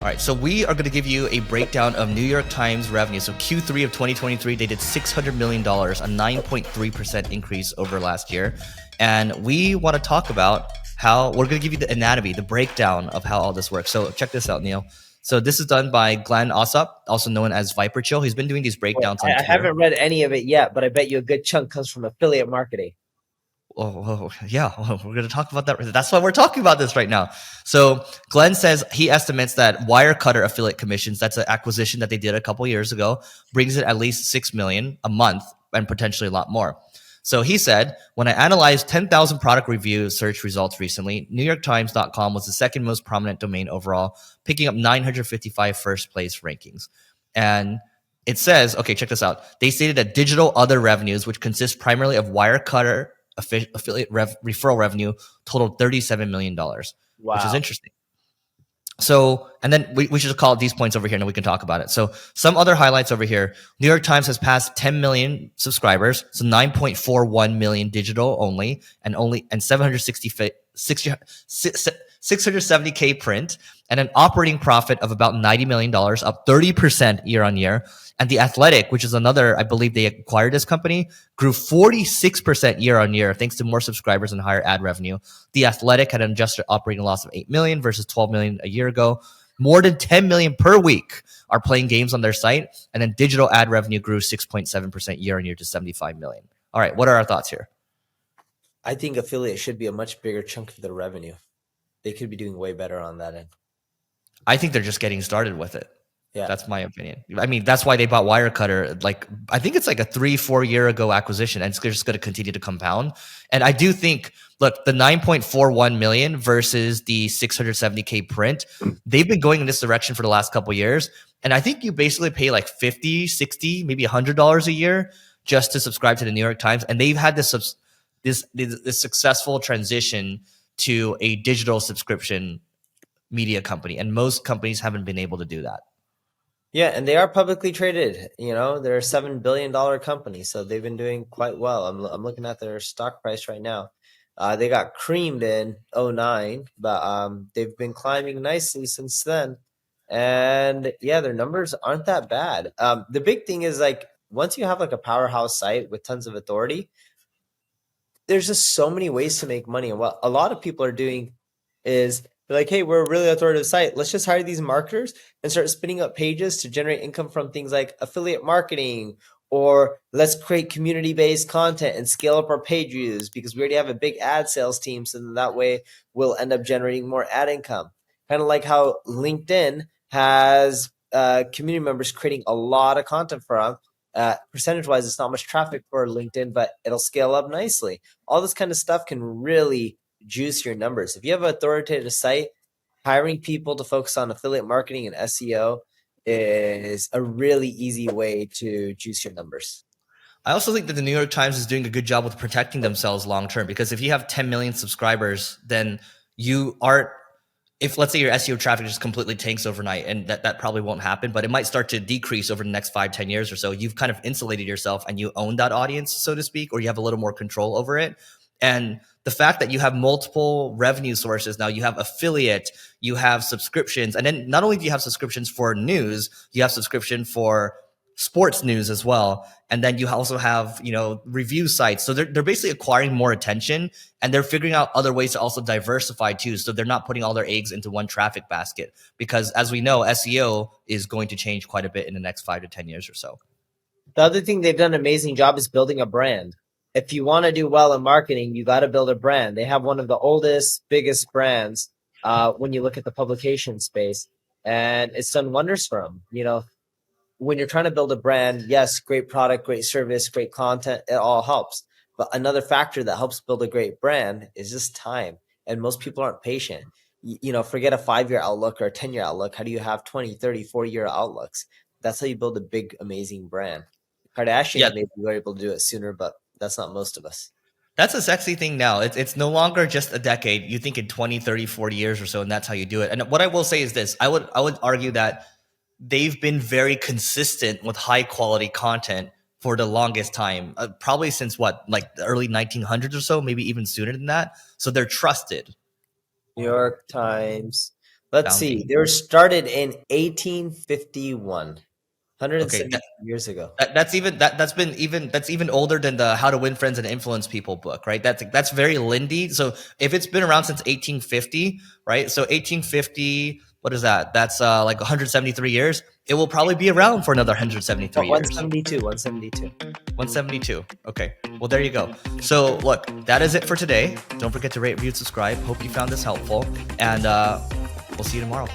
All right, so we are going to give you a breakdown of New York Times revenue. So Q3 of 2023, they did $600 million, a 9.3% increase over last year. And we want to talk about how we're going to give you the anatomy, the breakdown of how all this works. So check this out, Neil. So this is done by 𝗔𝗕𝗢𝗧, also known as 𝗖𝗛𝗔𝗡𝗟𝗡. He's been doing these breakdowns on I Twitter. haven't read any of it yet, but I bet you a good chunk comes from affiliate marketing. Yeah, we're going to talk about that. That's why we're talking about this right now. So Glenn says he estimates that Wirecutter affiliate commissions, that's an acquisition that they did a couple years ago, brings it at least 6 million a month and potentially a lot more. So he said, when I analyzed 10,000 product review search results recently, NewYorkTimes.com was the second most prominent domain overall, picking up 955 first place rankings. And it says, okay, check this out. They stated that digital other revenues, which consist primarily of Wirecutter affiliate referral revenue, totaled $37 million, which is interesting. So, and then we should call these points over here and we can talk about it. So some other highlights over here. New York Times has passed 10 million subscribers. So 9.41 million digital only and 670K print, and an operating profit of about $90 million, up 30% year on year. And The Athletic, which is another, I believe they acquired this company, grew 46% year on year thanks to more subscribers and higher ad revenue. The Athletic had an adjusted operating loss of $8 million versus $12 million a year ago. More than 10 million per week are playing games on their site. And then digital ad revenue grew 6.7% year on year to 75 million. All right, what are our thoughts here? I think affiliate should be a much bigger chunk of the revenue. They could be doing way better on that end. I think they're just getting started with it. Yeah, that's my opinion. I mean, that's why they bought Wirecutter. Like, I think it's like a 3-4 year ago acquisition, and it's just going to continue to compound. And I do think, look, the 9.41 million versus the 670K print, they've been going in this direction for the last couple of years. And I think you basically pay like 50, 60, maybe $100 a year just to subscribe to the New York Times. And they've had this successful transition to a digital subscription media company, and most companies haven't been able to do that. Yeah, and they are publicly traded. You know, they're a $7 billion company, so they've been doing quite well. I'm looking at their stock price right now. They got creamed in 2009, but they've been climbing nicely since then. And yeah, their numbers aren't that bad. The big thing is, like, once you have like a powerhouse site with tons of authority, there's just so many ways to make money. And what a lot of people are doing is they're like, hey, we're a really authoritative site. Let's just hire these marketers and start spinning up pages to generate income from things like affiliate marketing, or let's create community-based content and scale up our page views because we already have a big ad sales team. So then that way we'll end up generating more ad income. Kind of like how LinkedIn has community members creating a lot of content for them. Percentage-wise, it's not much traffic for LinkedIn, but it'll scale up nicely. All this kind of stuff can really juice your numbers. If you have an authoritative site, hiring people to focus on affiliate marketing and SEO is a really easy way to juice your numbers. I also think that the New York Times is doing a good job with protecting themselves long term, because if you have 10 million subscribers, then you aren't, if let's say your SEO traffic just completely tanks overnight, and that probably won't happen, but it might start to decrease over the next 5-10 years or so, you've kind of insulated yourself and you own that audience, so to speak, or you have a little more control over it. And the fact that you have multiple revenue sources now, you have affiliate, you have subscriptions, and then not only do you have subscriptions for news, you have subscription for sports news as well. And then you also have, review sites. So they're basically acquiring more attention, and they're figuring out other ways to also diversify too. So they're not putting all their eggs into one traffic basket, because as we know, SEO is going to change quite a bit in the next 5 to 10 years or so. The other thing they've done an amazing job is building a brand. If you want to do well in marketing, you got to build a brand. They have one of the oldest, biggest brands when you look at the publication space, and it's done wonders for them. When you're trying to build a brand, yes, great product, great service, great content, it all helps. But another factor that helps build a great brand is just time. And most people aren't patient. Forget a 5-year outlook or a 10-year outlook. How do you have 20, 30, 40-year outlooks? That's how you build a big, amazing brand. Kardashians maybe were able to do it sooner, but that's not most of us. That's a sexy thing now. It's no longer just a decade. You think in 20, 30, 40 years or so, and that's how you do it. And what I will say is this. I would argue that they've been very consistent with high quality content for the longest time, probably since the early 1900s or so, maybe even sooner than that. So they're trusted. New York Times Let's see. founding? They were started in 1851, Okay, 170 years ago. that's even older than the How to Win Friends and Influence People book, right? That's very Lindy. So if it's been around since 1850, right? So 1850, what is that? That's like 173 years. It will probably be around for another 173 years. 172, 172. 172. Okay. Well, there you go. So look, that is it for today. Don't forget to rate, review, subscribe. Hope you found this helpful, and we'll see you tomorrow.